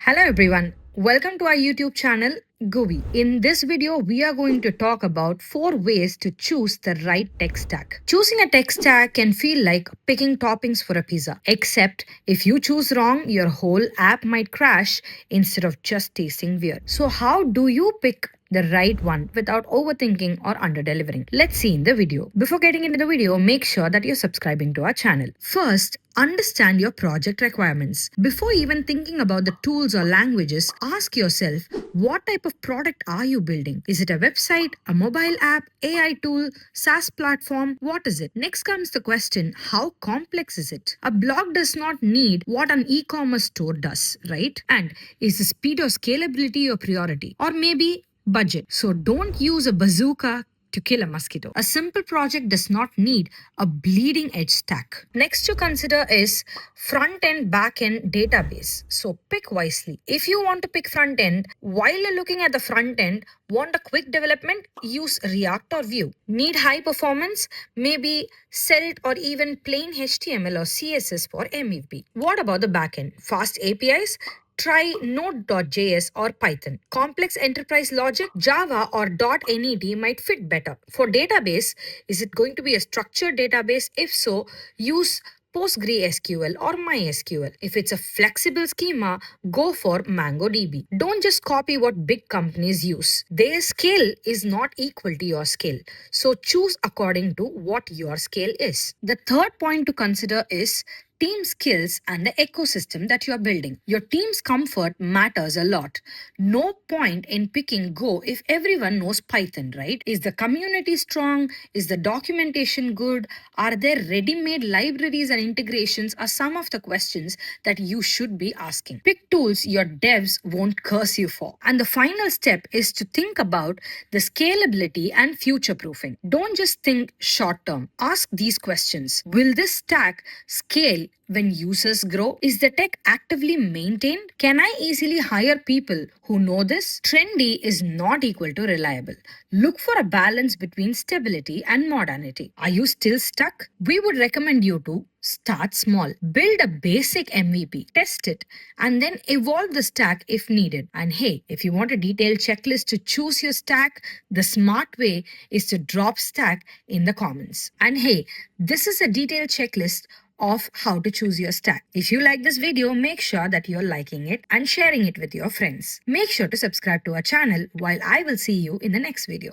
Hello everyone, welcome to our YouTube channel GUVI. In this video, we are going to talk about 4 ways to choose the right tech stack. Choosing a tech stack can feel like picking toppings for a pizza, except if you choose wrong, your whole app might crash instead of just tasting weird. So how do you pick the right one without overthinking or under-delivering? Let's see in the video. Before getting into the video, make sure that you're subscribing to our channel. First, understand your project requirements. Before even thinking about the tools or languages, ask yourself, what type of product are you building? Is it a website, a mobile app, AI tool, SaaS platform? What is it? Next comes the question, how complex is it? A blog does not need what an e-commerce store does, right? And is the speed or scalability your priority? Or maybe budget. So don't use a bazooka to kill a mosquito. A simple project does not need a bleeding edge stack. Next to consider is front end, back end database. So pick wisely. If you want to pick front end, while you're looking at the front end, want a quick development, use React or Vue. Need high performance, maybe Svelte or even plain HTML or CSS for MVP. What about the back end? Fast APIs? Try Node.js or Python. Complex enterprise logic, Java or .NET might fit better. For database, is it going to be a structured database? If so, use PostgreSQL or MySQL. If it's a flexible schema, go for MongoDB. Don't just copy what big companies use. Their scale is not equal to your scale. So choose according to what your scale is. The third point to consider is team skills and the ecosystem that you are building. Your team's comfort matters a lot. No point in picking Go if everyone knows Python, right? Is the community strong? Is the documentation good? Are there ready-made libraries and integrations? Are some of the questions that you should be asking. Pick tools your devs won't curse you for. And the final step is to think about the scalability and future proofing. Don't just think short term. Ask these questions. Will this stack scale when users grow? Is the tech actively maintained? Can I easily hire people who know this? Trendy is not equal to reliable. Look for a balance between stability and modernity. Are you still stuck? We would recommend you to start small. Build a basic MVP, test it, and then evolve the stack if needed. And hey, if you want a detailed checklist to choose your stack, the smart way is to drop stack in the comments. And hey, this is a detailed checklist of how to choose your stack. If you like this video, make sure that you're liking it and sharing it with your friends. Make sure to subscribe to our channel while I will see you in the next video.